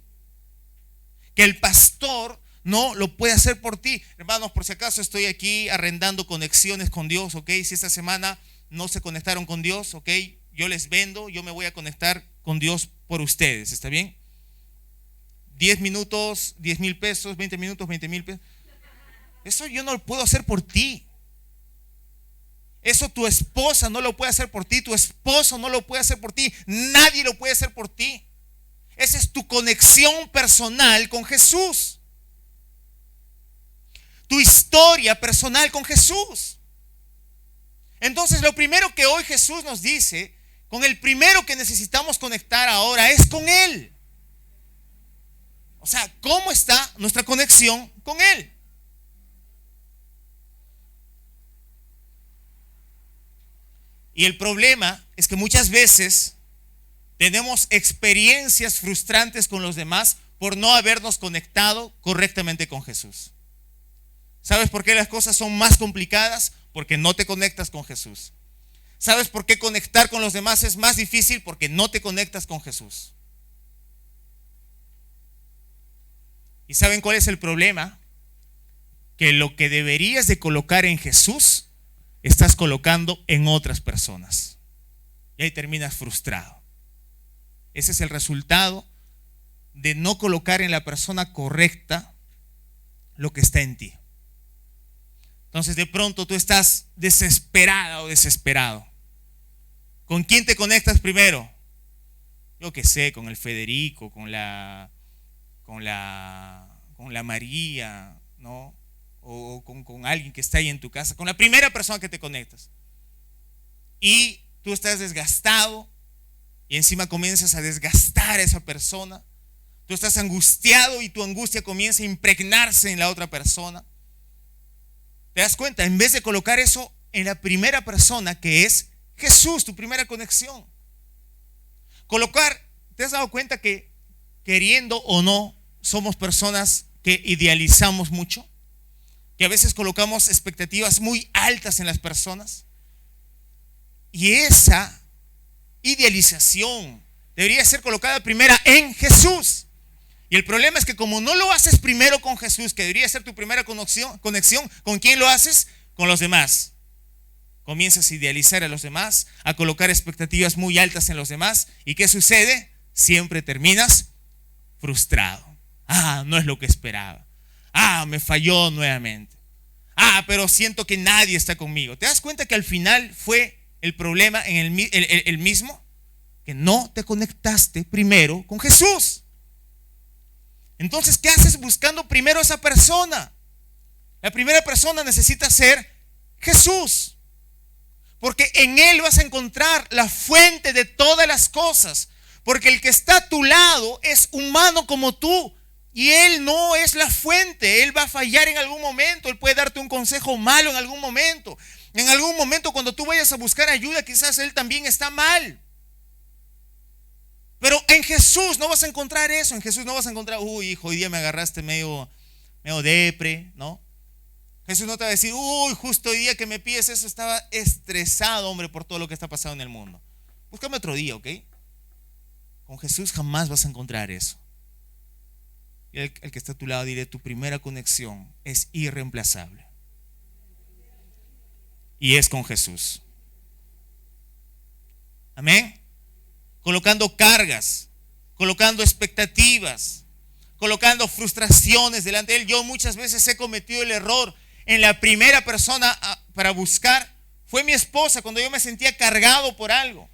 Que el pastor no lo puede hacer por ti. Hermanos, por si acaso estoy aquí arrendando conexiones con Dios, ¿ok? Si esta semana no se conectaron con Dios, ¿ok? Yo les vendo, yo me voy a conectar con Dios por ustedes, ¿está bien? 10 minutos, 10,000 pesos, 20 minutos, 20,000 pesos. Eso yo no lo puedo hacer por ti. Eso tu esposa no lo puede hacer por ti, tu esposo no lo puede hacer por ti, nadie lo puede hacer por ti. Esa es tu conexión personal con Jesús. Tu historia personal con Jesús. Entonces, lo primero que hoy Jesús nos dice, con el primero que necesitamos conectar ahora es con Él. O sea, ¿cómo está nuestra conexión con Él? Y el problema es que muchas veces tenemos experiencias frustrantes con los demás por no habernos conectado correctamente con Jesús. ¿Sabes por qué las cosas son más complicadas? Porque no te conectas con Jesús. ¿Sabes por qué conectar con los demás es más difícil? Porque no te conectas con Jesús. ¿Y saben cuál es el problema? Que lo que deberías de colocar en Jesús, estás colocando en otras personas. Y ahí terminas frustrado. Ese es el resultado de no colocar en la persona correcta lo que está en ti. Entonces de pronto tú estás desesperada o desesperado. ¿Con quién te conectas primero? Yo qué sé, con el Federico, con la María, ¿no? O con alguien que está ahí en tu casa, con la primera persona que te conectas. Y tú estás desgastado y encima comienzas a desgastar a esa persona. Tú estás angustiado y tu angustia comienza a impregnarse en la otra persona. ¿Te das cuenta? En vez de colocar eso en la primera persona, que es Jesús, tu primera conexión. ¿Te has dado cuenta que queriendo o no somos personas que idealizamos mucho? Que a veces colocamos expectativas muy altas en las personas. Y esa idealización debería ser colocada primera en Jesús. Y el problema es que como no lo haces primero con Jesús, que debería ser tu primera conexión, ¿con quién lo haces? Con los demás. Comienzas a idealizar a los demás, a colocar expectativas muy altas en los demás. ¿Y qué sucede? Siempre terminas frustrado. No es lo que esperaba. Me falló nuevamente. Pero siento que nadie está conmigo. ¿Te das cuenta que al final fue el problema en el mismo? Que no te conectaste primero con Jesús. Entonces, ¿qué haces buscando primero a esa persona? La primera persona necesita ser Jesús. Porque en Él vas a encontrar la fuente de todas las cosas. Porque el que está a tu lado es humano como tú. Y Él no es la fuente. Él va a fallar en algún momento. Él puede darte un consejo malo en algún momento. En algún momento cuando tú vayas a buscar ayuda, quizás Él también está mal. Pero en Jesús no vas a encontrar eso. En Jesús no vas a encontrar, hijo, hoy día me agarraste medio depre, ¿no? Jesús no te va a decir, justo hoy día que me pides eso, estaba estresado, hombre, por todo lo que está pasando en el mundo. Búscame otro día, ¿ok? Con Jesús jamás vas a encontrar eso. Y el que está a tu lado diré, tu primera conexión es irreemplazable. Y es con Jesús. Amén. Colocando cargas, colocando expectativas, colocando frustraciones delante de Él. Yo muchas veces he cometido el error. En la primera persona para buscar fue mi esposa cuando yo me sentía cargado por algo.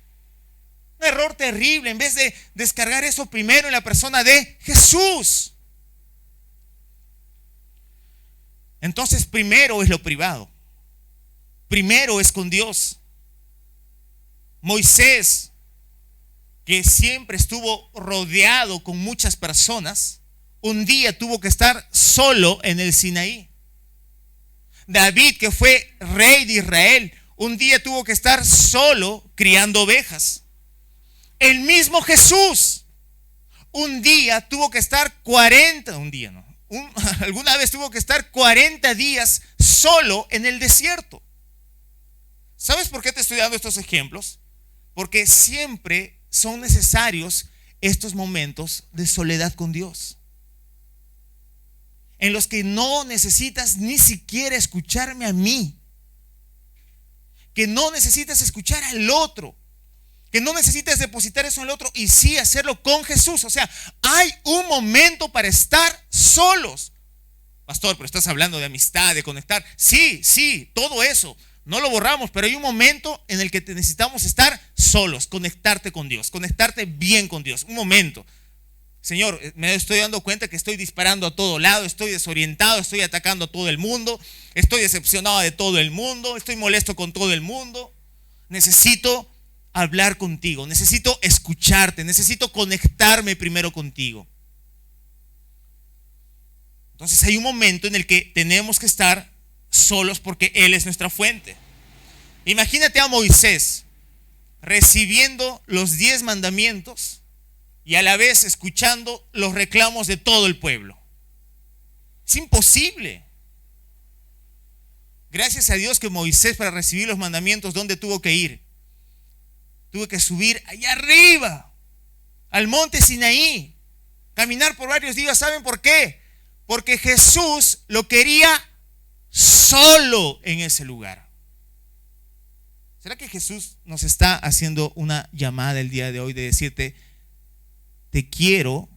Un error terrible, en vez de descargar eso primero en la persona de Jesús. Entonces primero es lo privado. Primero es con Dios. Moisés, que siempre estuvo rodeado con muchas personas, un día tuvo que estar solo en el Sinaí. David, que fue rey de Israel, un día tuvo que estar solo criando ovejas. El mismo Jesús, un día tuvo que estar alguna vez tuvo que estar 40 días solo en el desierto. ¿Sabes por qué te estoy dando estos ejemplos? Porque siempre son necesarios estos momentos de soledad con Dios, en los que no necesitas ni siquiera escucharme a mí, que no necesitas escuchar al otro, que no necesitas depositar eso en el otro y sí hacerlo con Jesús. O sea, hay un momento para estar solos. Pastor, pero estás hablando de amistad, de conectar. Sí, todo eso. No lo borramos, pero hay un momento en el que necesitamos estar solos, conectarte con Dios, conectarte bien con Dios. Un momento. Señor, me estoy dando cuenta que estoy disparando a todo lado, estoy desorientado, estoy atacando a todo el mundo, estoy decepcionado de todo el mundo, estoy molesto con todo el mundo. Necesito hablar contigo, necesito escucharte, necesito conectarme primero contigo. Entonces hay un momento en el que tenemos que estar solos porque Él es nuestra fuente. Imagínate a Moisés recibiendo los 10 mandamientos y a la vez escuchando los reclamos de todo el pueblo. Es imposible. Gracias a Dios que Moisés, para recibir los mandamientos, ¿dónde tuvo que ir? Tuvo que subir allá arriba, al monte Sinaí, caminar por varios días. ¿Saben por qué? Porque Jesús lo quería solo en ese lugar. ¿Será que Jesús nos está haciendo una llamada el día de hoy de decirte: te quiero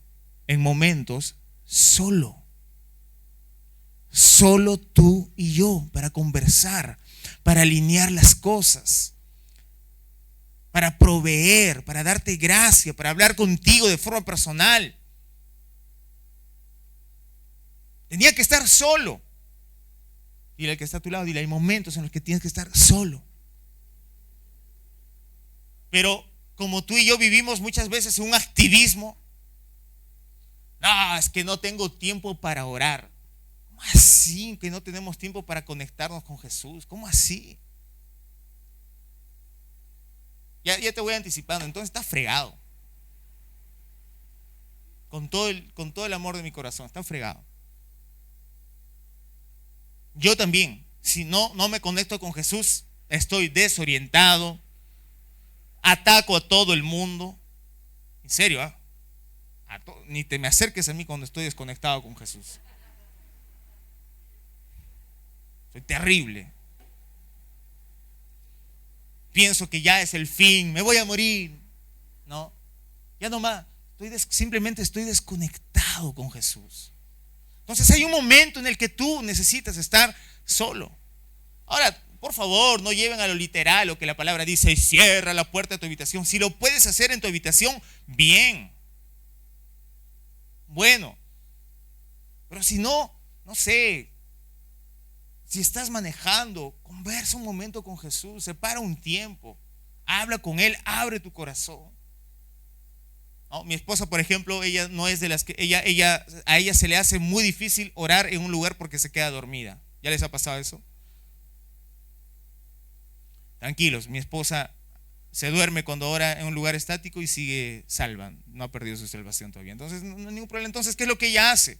en momentos solo? Solo tú y yo, para conversar, para alinear las cosas, para proveer, para darte gracia, para hablar contigo de forma personal. Tenía que estar solo. Dile al que está a tu lado, dile: hay momentos en los que tienes que estar solo. Pero como tú y yo vivimos muchas veces un activismo, no, es que no tengo tiempo para orar. ¿Cómo así que no tenemos tiempo para conectarnos con Jesús? ¿Cómo así? Ya te voy anticipando. Entonces está fregado. Con todo el amor de mi corazón, está fregado. Yo también, si no me conecto con Jesús, estoy desorientado, ataco a todo el mundo. En serio, ni te me acerques a mí cuando estoy desconectado con Jesús. Soy terrible. Pienso que ya es el fin, me voy a morir. No, ya no más. Simplemente estoy desconectado con Jesús. Entonces hay un momento en el que tú necesitas estar solo. Ahora, por favor, no lleven a lo literal lo que la palabra dice: cierra la puerta de tu habitación. Si lo puedes hacer en tu habitación, bien. Bueno. Pero si no, no sé. Si estás manejando, conversa un momento con Jesús, separa un tiempo, habla con Él, abre tu corazón. No, mi esposa, por ejemplo, ella no es de las que a ella se le hace muy difícil orar en un lugar porque se queda dormida. ¿Ya les ha pasado eso? Tranquilos, mi esposa se duerme cuando ora en un lugar estático y sigue salva, no ha perdido su salvación todavía. Entonces no hay ningún problema. Entonces, ¿qué es lo que ella hace?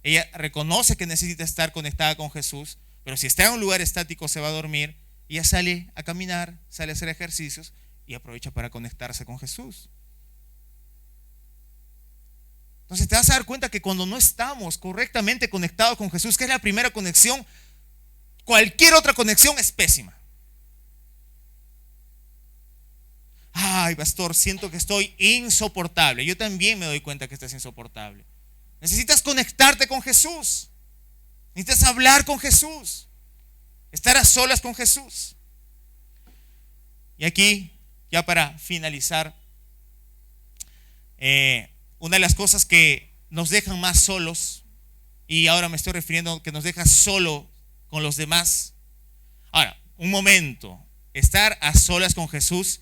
Ella reconoce que necesita estar conectada con Jesús, pero si está en un lugar estático se va a dormir. Y ella sale a caminar, sale a hacer ejercicios y aprovecha para conectarse con Jesús. Entonces te vas a dar cuenta que cuando no estamos correctamente conectados con Jesús, que es la primera conexión, cualquier otra conexión es pésima. ay, pastor, siento que estoy insoportable. Yo también me doy cuenta que estás insoportable. Necesitas conectarte con Jesús. Necesitas hablar con Jesús. Estar a solas con Jesús. Y aquí, ya para finalizar, una de las cosas que nos dejan más solos, y ahora me estoy refiriendo a que nos deja solo con los demás. Ahora, un momento, estar a solas con Jesús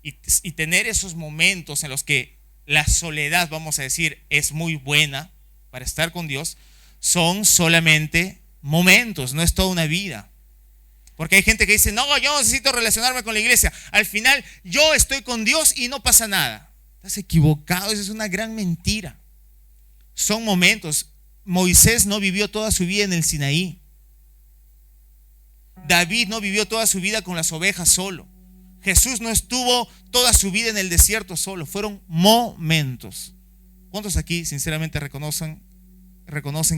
y tener esos momentos en los que la soledad, vamos a decir, es muy buena para estar con Dios, son solamente momentos, no es toda una vida. Porque hay gente que dice, no, yo necesito relacionarme con la iglesia. Al final yo estoy con Dios y no pasa nada. Estás equivocado, esa es una gran mentira. Son momentos. Moisés no vivió toda su vida en el Sinaí. David no vivió toda su vida con las ovejas solo. Jesús no estuvo toda su vida en el desierto solo. Fueron momentos. ¿Cuántos aquí sinceramente reconocen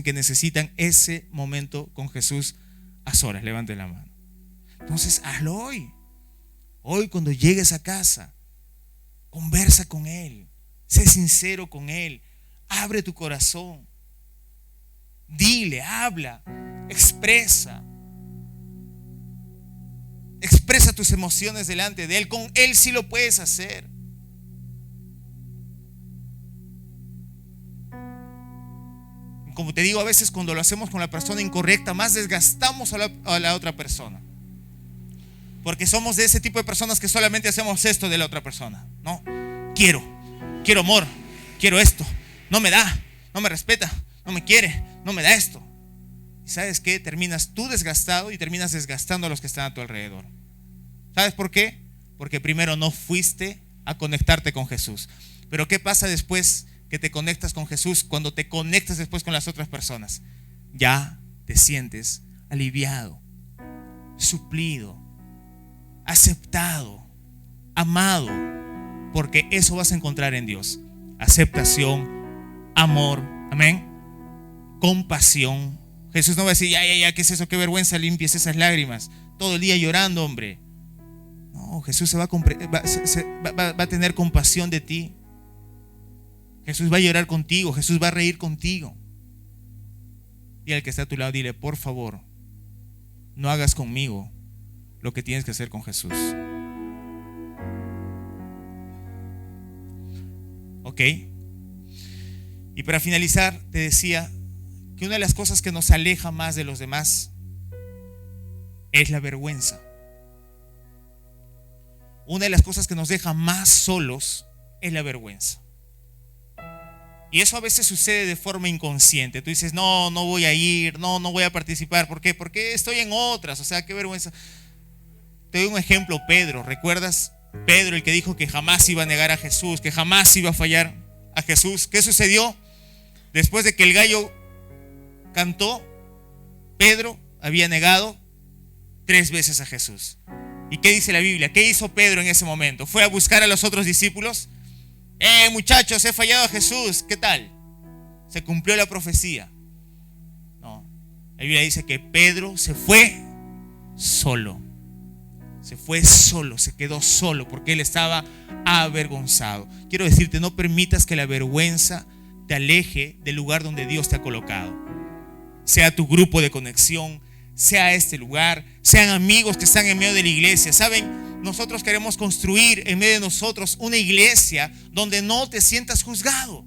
que necesitan ese momento con Jesús a solas? Levanten la mano. Entonces, hazlo hoy. Hoy, cuando llegues a casa, conversa con Él. Sé sincero con Él. Abre tu corazón. Dile, habla, expresa. Expresa tus emociones delante de Él. Con Él sí lo puedes hacer. Como te digo, a veces cuando lo hacemos con la persona incorrecta, más desgastamos a la otra persona. Porque somos de ese tipo de personas que solamente hacemos esto de la otra persona. No, quiero amor, quiero esto. No me da, no me respeta, no me quiere, no me da esto. ¿Y sabes qué? Terminas tú desgastado y terminas desgastando a los que están a tu alrededor. ¿Sabes por qué? Porque primero no fuiste a conectarte con Jesús. Pero ¿qué pasa después que te conectas con Jesús? Cuando te conectas después con las otras personas, ya te sientes aliviado, suplido, aceptado, amado, porque eso vas a encontrar en Dios. Aceptación, amor, amén, compasión. Jesús no va a decir, ya, ¿qué es eso? Qué vergüenza, limpies esas lágrimas. Todo el día llorando, hombre. No, Jesús va a tener compasión de ti. Jesús va a llorar contigo, Jesús va a reír contigo. Y al que está a tu lado, dile, por favor, no hagas conmigo lo que tienes que hacer con Jesús. ¿Ok? Y para finalizar, te decía que una de las cosas que nos aleja más de los demás es la vergüenza. Una de las cosas que nos deja más solos es la vergüenza. Y eso a veces sucede de forma inconsciente. Tú dices, no voy a ir, no voy a participar. ¿Por qué? Porque estoy en otras. O sea, qué vergüenza. Te doy un ejemplo, Pedro. ¿Recuerdas? Pedro, el que dijo que jamás iba a negar a Jesús, que jamás iba a fallar a Jesús. ¿Qué sucedió? Después de que el gallo cantó, Pedro había negado 3 veces a Jesús. ¿Y qué dice la Biblia? ¿Qué hizo Pedro en ese momento? Fue a buscar a los otros discípulos. Muchachos, he fallado a Jesús. ¿Qué tal? Se cumplió la profecía. No. La Biblia dice que Pedro se fue solo. Se fue solo, se quedó solo porque él estaba avergonzado. Quiero decirte, no permitas que la vergüenza te aleje del lugar donde Dios te ha colocado. Sea tu grupo de conexión, sea este lugar, sean amigos que están en medio de la iglesia. ¿Saben? Nosotros queremos construir en medio de nosotros una iglesia donde no te sientas juzgado.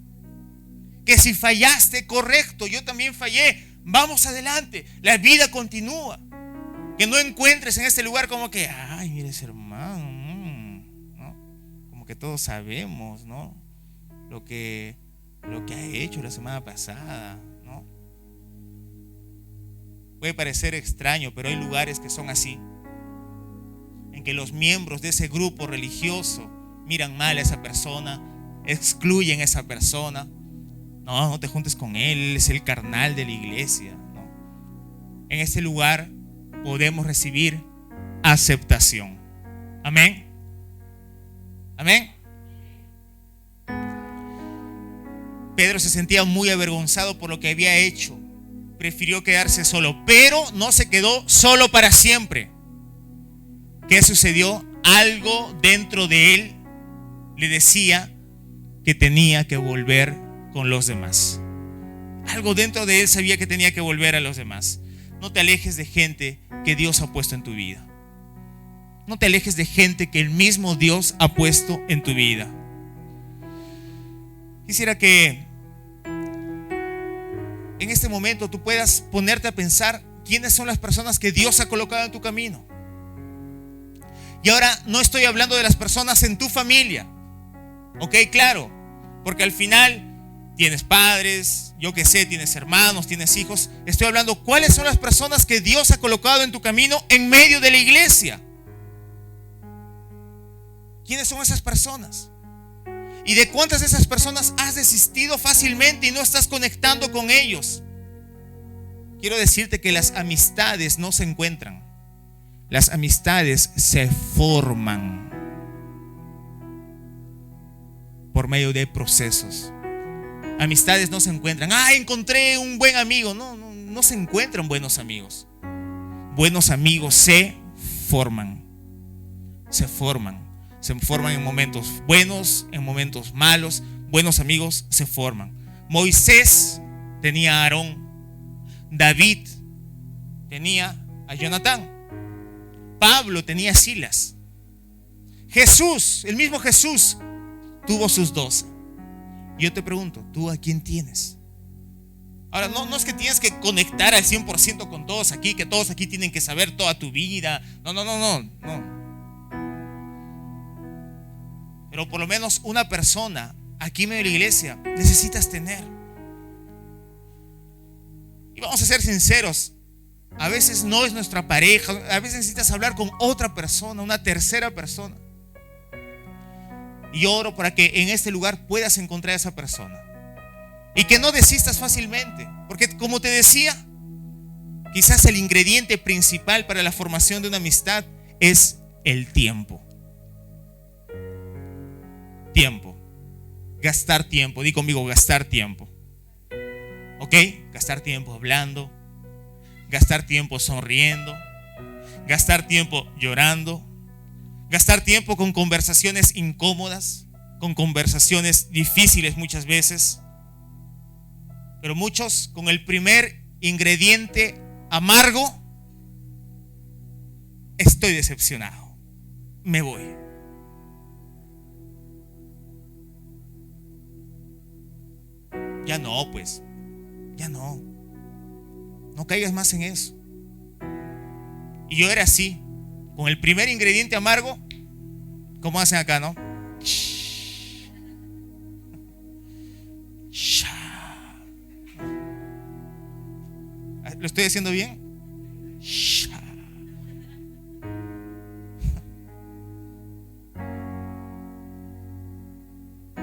Que si fallaste, correcto, yo también fallé, vamos adelante, la vida continúa. Que no encuentres en este lugar como que, ay, mire ese hermano, ¿no? Como que todos sabemos, ¿no? Lo que ha hecho la semana pasada, ¿no? Puede parecer extraño, pero hay lugares que son así, en que los miembros de ese grupo religioso miran mal a esa persona, excluyen a esa persona. No te juntes con él es el carnal de la iglesia, ¿no? En este lugar podemos recibir aceptación. Amén. Amén. Pedro se sentía muy avergonzado por lo que había hecho. Prefirió quedarse solo, pero no se quedó solo para siempre. ¿Qué sucedió? Algo dentro de él le decía que tenía que volver con los demás. Algo dentro de él sabía que tenía que volver a los demás. No te alejes de gente que Dios ha puesto en tu vida. No te alejes de gente que el mismo Dios ha puesto en tu vida. Quisiera que en este momento tú puedas ponerte a pensar quiénes son las personas que Dios ha colocado en tu camino. Y ahora no estoy hablando de las personas en tu familia. Ok, claro, porque al final tienes padres, yo qué sé, tienes hermanos, tienes hijos. Estoy hablando cuáles son las personas que Dios ha colocado en tu camino en medio de la iglesia. ¿Quiénes son esas personas? ¿Y de cuántas de esas personas has desistido fácilmente y no estás conectando con ellos? Quiero decirte que las amistades no se encuentran. Las amistades se forman por medio de procesos. Amistades no se encuentran. Encontré un buen amigo. No se encuentran buenos amigos. Buenos amigos se forman. Se forman. Se forman en momentos buenos, en momentos malos. Buenos amigos se forman. Moisés tenía a Aarón. David tenía a Jonatán. Pablo tenía a Silas. Jesús, el mismo Jesús, tuvo sus 12. Yo te pregunto, ¿tú a quién tienes? Ahora, no es que tienes que conectar al 100% con todos aquí, que todos aquí tienen que saber toda tu vida. No. Pero por lo menos una persona aquí en medio de la iglesia necesitas tener. Y vamos a ser sinceros, a veces no es nuestra pareja, a veces necesitas hablar con otra persona, una tercera persona. Y oro para que en este lugar puedas encontrar a esa persona. Y que no desistas fácilmente, porque como te decía, quizás el ingrediente principal para la formación de una amistad es el tiempo. Tiempo. Gastar tiempo. Di conmigo, gastar tiempo. ¿Ok? Gastar tiempo hablando. Gastar tiempo sonriendo. Gastar tiempo llorando. Gastar tiempo con conversaciones incómodas. Con conversaciones difíciles muchas veces. Pero muchos con el primer ingrediente amargo. Estoy decepcionado. Me voy. Ya no, pues. Ya no. No caigas más en eso. Y yo era así. Con el primer ingrediente amargo. ¿Cómo hacen acá, no? ¿Lo estoy haciendo bien?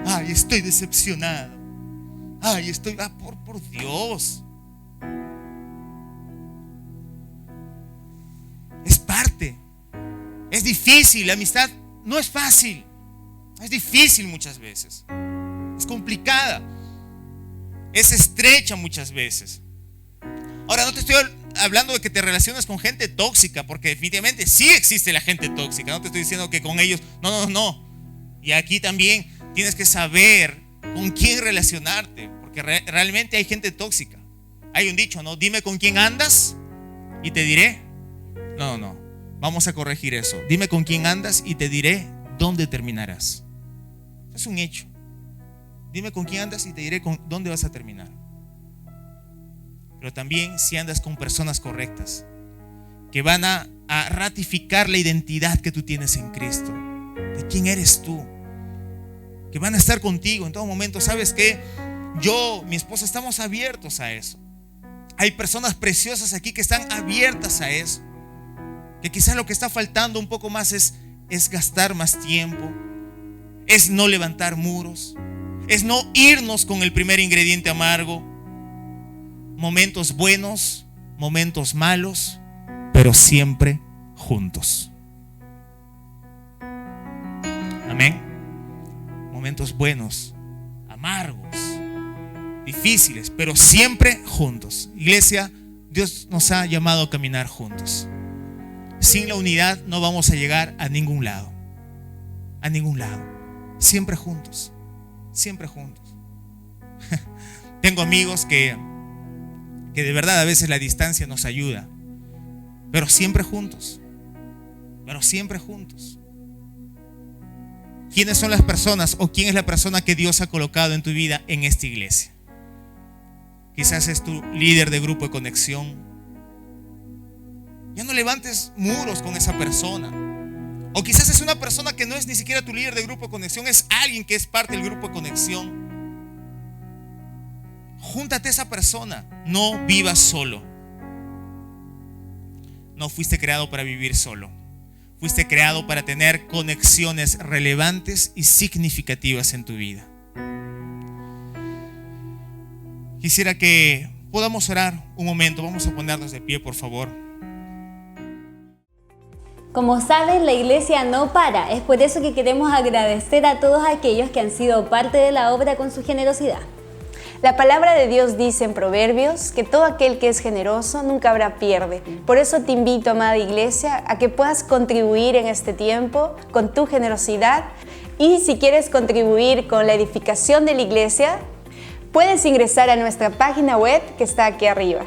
Ay, estoy decepcionado. Ay, estoy... por Dios. Es parte. Es difícil. La amistad no es fácil. Es difícil muchas veces. Es complicada. Es estrecha muchas veces. Ahora, no te estoy hablando de que te relaciones con gente tóxica, porque definitivamente sí existe la gente tóxica. No te estoy diciendo que con ellos... No. Y aquí también tienes que saber con quién relacionarte, porque realmente hay gente tóxica. Hay un dicho, ¿no? Dime con quién andas y te diré. No. Vamos a corregir eso. Dime con quién andas y te diré dónde terminarás. Es un hecho. Dime con quién andas y te diré dónde vas a terminar. Pero también si andas con personas correctas, que van a ratificar la identidad que tú tienes en Cristo, de quién eres tú, que van a estar contigo en todo momento. ¿Sabes qué? Yo, mi esposa, estamos abiertos a eso. Hay personas preciosas aquí que están abiertas a eso. Que quizás lo que está faltando un poco más es gastar más tiempo, es no levantar muros, es no irnos con el primer ingrediente amargo. Momentos buenos, momentos malos, pero siempre juntos. Amén. Momentos buenos, amargos, difíciles, pero siempre juntos. Iglesia, Dios nos ha llamado a caminar juntos. Sin la unidad no vamos a llegar a ningún lado. A ningún lado. siempre juntos, siempre juntos. Tengo amigos que de verdad a veces la distancia nos ayuda, pero siempre juntos, pero siempre juntos. ¿Quiénes son las personas o quién es la persona que Dios ha colocado en tu vida en esta iglesia? Quizás es tu líder de grupo de conexión. Ya no levantes muros con esa persona. O quizás es una persona que no es ni siquiera tu líder de grupo de conexión, es alguien que es parte del grupo de conexión. Júntate a esa persona. No vivas solo. No fuiste creado para vivir solo. Fuiste creado para tener conexiones relevantes y significativas en tu vida. Quisiera que podamos orar un momento. Vamos a ponernos de pie, por favor. Como sabes, la iglesia no para. Es por eso que queremos agradecer a todos aquellos que han sido parte de la obra con su generosidad. La palabra de Dios dice en Proverbios que todo aquel que es generoso nunca habrá pierde. Por eso te invito, amada iglesia, a que puedas contribuir en este tiempo con tu generosidad. Y si quieres contribuir con la edificación de la iglesia, puedes ingresar a nuestra página web que está aquí arriba.